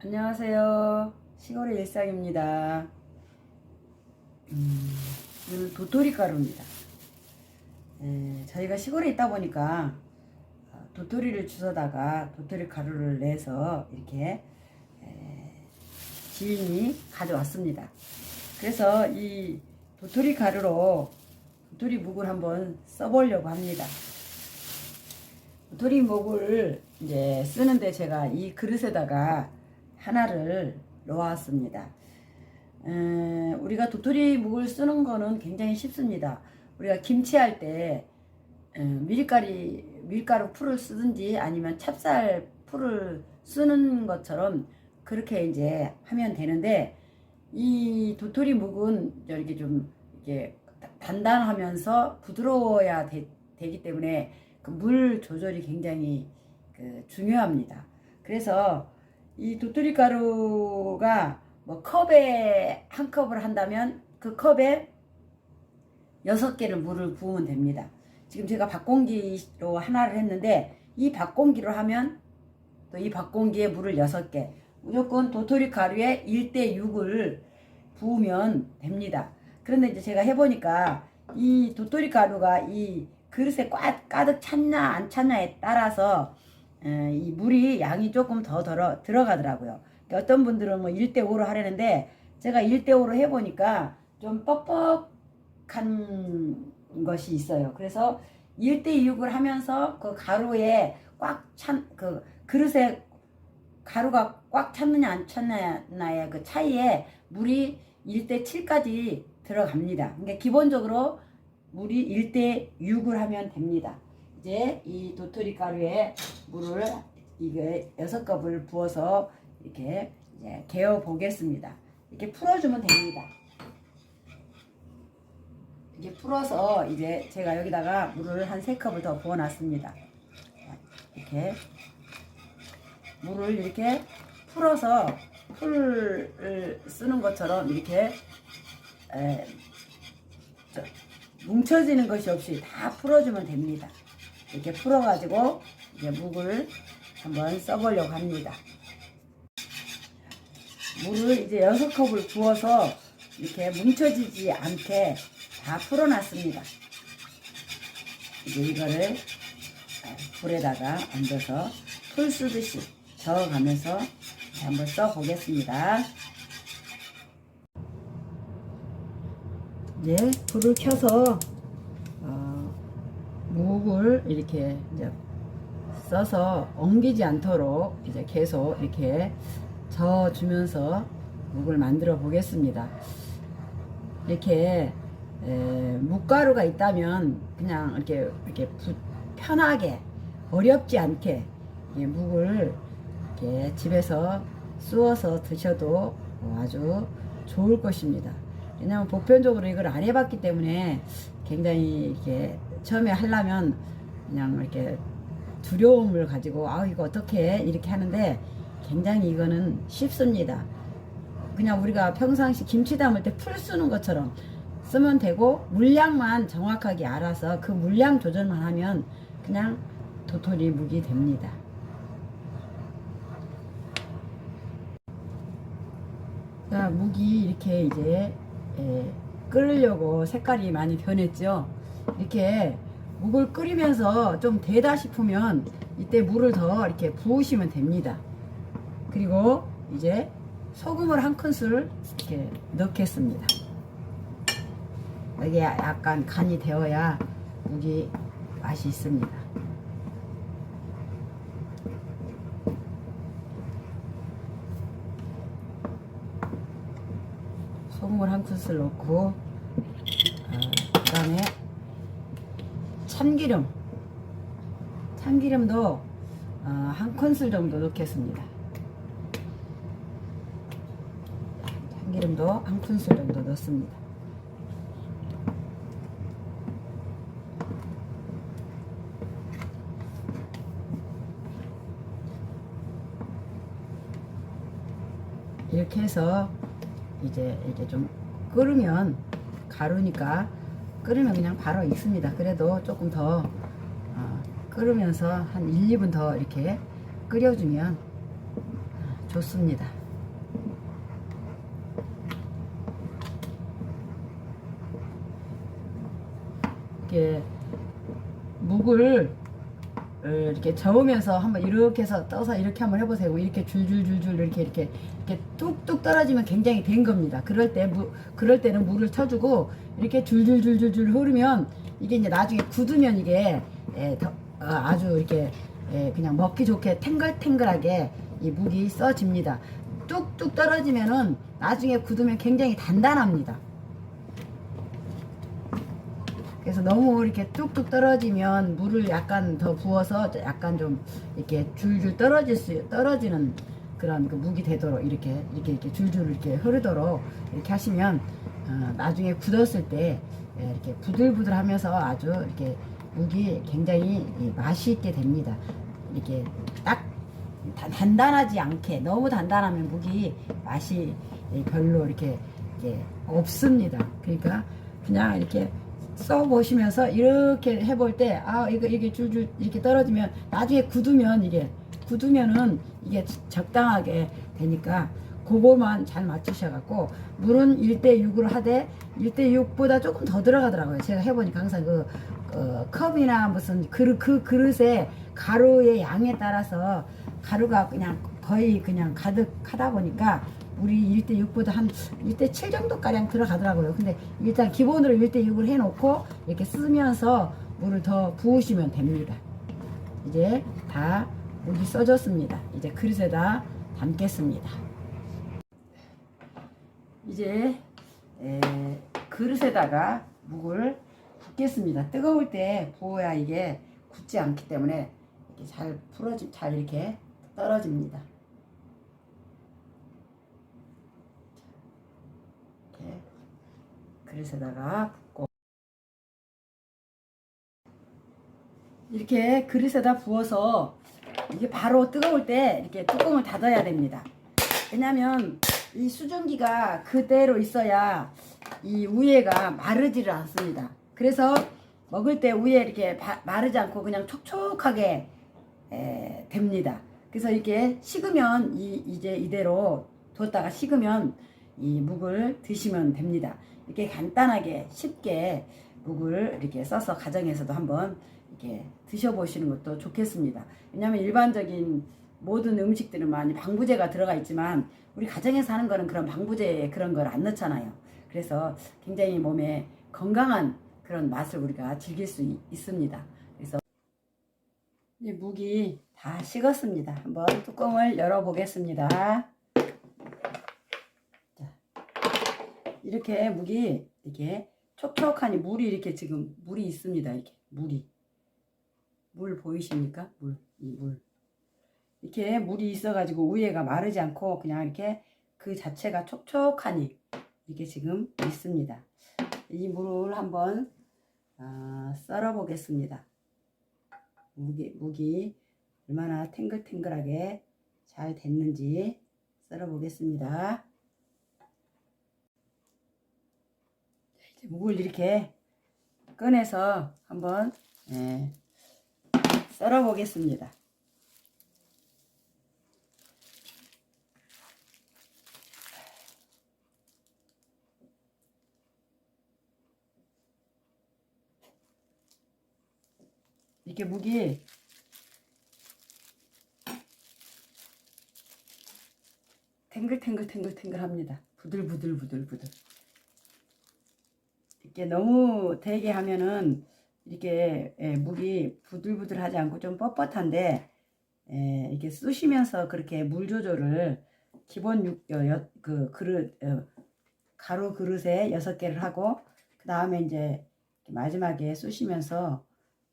안녕하세요. 시골의 일상입니다. 이거는 도토리 가루입니다. 저희가 시골에 있다 보니까 도토리를 주워다가 도토리 가루를 내서 이렇게 지인이 가져왔습니다. 그래서 이 도토리 가루로 도토리 묵을 한번 써보려고 합니다. 도토리 묵을 이제 쓰는데 제가 이 그릇에다가 하나를 놓았습니다. 우리가 도토리 묵을 쓰는 거는 굉장히 쉽습니다. 우리가 김치할 때 밀가루 풀을 쓰든지 아니면 찹쌀 풀을 쓰는 것처럼 그렇게 이제 하면 되는데, 이 도토리 묵은 이렇게 좀 이렇게 단단하면서 부드러워야 되기 때문에 그 물 조절이 굉장히 중요합니다. 그래서 이 도토리 가루가 뭐 컵에 한 컵을 한다면 그 컵에 6개를 물을 부으면 됩니다. 지금 제가 밥공기로 하나를 했는데, 이 밥공기로 하면 또 이 밥공기에 물을 6개, 무조건 도토리 가루에 1대6을 부으면 됩니다. 그런데 이제 제가 해보니까 이 도토리 가루가 이 그릇에 가득 찼나 안 찼나에 따라서 이 물이 양이 조금 더 들어가더라고요. 어떤 분들은 뭐 1대5로 하려는데, 제가 1대5로 해보니까 좀 뻑뻑한 것이 있어요. 그래서 1대6을 하면서 그 가루에 그 그릇에 가루가 꽉 찼느냐 안 찼느냐의 그 차이에 물이 1대7까지 들어갑니다. 그러니까 기본적으로 물이 1대6을 하면 됩니다. 이제 이 도토리 가루에 물을 이게 6컵을 부어서 이렇게 이제 개어 보겠습니다. 이렇게 풀어주면 됩니다. 이렇게 풀어서 이제 제가 여기다가 물을 한 3컵을 더 부어 놨습니다. 이렇게 물을 이렇게 풀어서 풀을 쓰는 것처럼 이렇게 뭉쳐지는 것이 없이 다 풀어주면 됩니다. 이렇게 풀어가지고 이제 묵을 한번 써보려고 합니다. 물을 이제 6컵을 부어서 이렇게 뭉쳐지지 않게 다 풀어놨습니다. 이제 이거를 불에다가 얹어서 풀 쓰듯이 저어가면서 한번 써보겠습니다. 이제 불을 켜서 묵을 이렇게 이제 써서 엉기지 않도록 이제 계속 이렇게 저어주면서 묵을 만들어 보겠습니다. 이렇게 묵가루가 있다면 그냥 이렇게 편하게 어렵지 않게 묵을 이렇게 집에서 쑤어서 드셔도 아주 좋을 것입니다. 왜냐하면 보편적으로 이걸 안 해봤기 때문에 굉장히 이렇게 처음에 하려면 그냥 이렇게 두려움을 가지고 이거 어떻게 해? 이렇게 하는데, 굉장히 이거는 쉽습니다. 그냥 우리가 평상시 김치 담을 때 풀 쓰는 것처럼 쓰면 되고, 물량만 정확하게 알아서 그 물량 조절만 하면 그냥 도토리 묵이 됩니다. 자, 묵이 이렇게 이제 끓으려고 색깔이 많이 변했죠. 이렇게 묵을 끓이면서 좀 되다 싶으면 이때 물을 더 이렇게 부으시면 됩니다. 그리고 이제 소금을 한 큰술 이렇게 넣겠습니다. 이게 약간 간이 되어야 묵이 맛이 있습니다. 소금을 한 큰술 넣고, 그 다음에 참기름도 한 큰술 정도 넣겠습니다. 참기름도 한 큰술 정도 넣습니다. 이렇게 해서 이제 좀 끓으면, 가루니까 끓으면 그냥 바로 익습니다. 그래도 조금 더 끓으면서 한 1, 2분 더 이렇게 끓여주면 좋습니다. 이렇게 묵을 이렇게 저으면서 한번 이렇게 해서 떠서 이렇게 한번 해보세요. 이렇게 줄줄줄줄 이렇게 뚝뚝 떨어지면 굉장히 된 겁니다. 그럴 때는 물을 쳐주고 이렇게 줄줄줄줄줄 흐르면 이게 이제 나중에 굳으면 이게 아주 이렇게 그냥 먹기 좋게 탱글탱글하게 이 묵이 써집니다. 뚝뚝 떨어지면은 나중에 굳으면 굉장히 단단합니다. 그래서 너무 이렇게 뚝뚝 떨어지면 물을 약간 더 부어서 약간 좀 이렇게 줄줄 떨어지는 그런 그 묵이 되도록 이렇게 줄줄 이렇게 흐르도록 이렇게 하시면 나중에 굳었을 때 이렇게 부들부들하면서 아주 이렇게 묵이 굉장히 맛이 있게 됩니다. 이렇게 딱 단단하지 않게, 너무 단단하면 묵이 맛이 별로 이렇게 없습니다. 그러니까 그냥 이렇게 써보시면서 이렇게 해볼 때, 이게 줄줄 이렇게 떨어지면 나중에 굳으면은 이게 적당하게 되니까 그거만 잘 맞추셔갖고, 물은 1대6으로 하되 1대6보다 조금 더 들어가더라고요. 제가 해보니까 항상 컵이나 무슨 그 그릇에 가루의 양에 따라서 가루가 그냥 거의 그냥 가득하다 보니까 물이 1대6보다 한 1대7 정도가량 들어가더라고요. 근데 일단 기본으로 1대6을 해놓고 이렇게 쓰면서 물을 더 부으시면 됩니다. 이제 다 물이 써졌습니다. 이제 그릇에다 담겠습니다. 이제 그릇에다가 묵을 붓겠습니다. 뜨거울 때 부어야 이게 굳지 않기 때문에 이렇게 잘 이렇게 떨어집니다. 이렇게 그릇에다가 붓고, 이렇게 그릇에다 부어서 이게 바로 뜨거울 때 이렇게 뚜껑을 닫아야 됩니다. 왜냐면 이 수증기가 그대로 있어야 이 우에가 마르지를 않습니다. 그래서 먹을 때 우에 이렇게 마르지 않고 그냥 촉촉하게 됩니다. 그래서 이렇게 식으면 이제 이대로 뒀다가 식으면 이 묵을 드시면 됩니다. 이렇게 간단하게 쉽게 묵을 이렇게 써서 가정에서도 한번 이렇게 드셔보시는 것도 좋겠습니다. 왜냐하면 일반적인 모든 음식들은 많이 방부제가 들어가 있지만 우리 가정에서 하는 거는 그런 방부제 그런 걸 안 넣잖아요. 그래서 굉장히 몸에 건강한 그런 맛을 우리가 즐길 수 있습니다. 그래서 이제 묵이 다 식었습니다. 한번 뚜껑을 열어 보겠습니다. 자, 이렇게 묵이 이렇게 촉촉하니 물이 이렇게 지금 물이 있습니다. 이렇게 물 보이십니까? 물. 이렇게 물이 있어가지고 위에가 마르지 않고 그냥 이렇게 그 자체가 촉촉하니 이렇게 지금 있습니다. 이 물을 한번 썰어 보겠습니다. 묵이 얼마나 탱글탱글하게 잘 됐는지 썰어 보겠습니다. 이제 묵을 이렇게 꺼내서 한번 썰어 보겠습니다. 이렇게 묵이 탱글탱글합니다. 부들부들. 이렇게 너무 되게 하면은 이렇게 묵이 부들부들하지 않고 좀 뻣뻣한데 이렇게 쑤시면서 그렇게 물 조절을 기본 가루 그릇에 6개를 하고 그 다음에 이제 마지막에 쑤시면서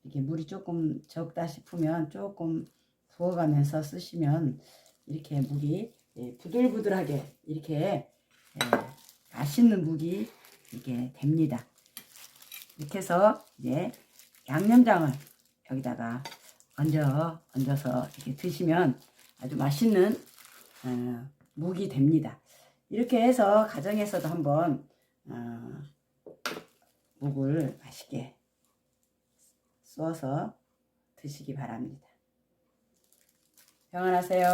이렇게 물이 조금 적다 싶으면 조금 부어가면서 쓰시면 이렇게 묵이 부들부들하게 이렇게 맛있는 묵이 이렇게 됩니다. 이렇게 해서 이제 양념장을 여기다가 얹어서 이렇게 드시면 아주 맛있는 묵이 됩니다. 이렇게 해서 가정에서도 한번 묵을 맛있게 쏘아서 드시기 바랍니다. 평안하세요.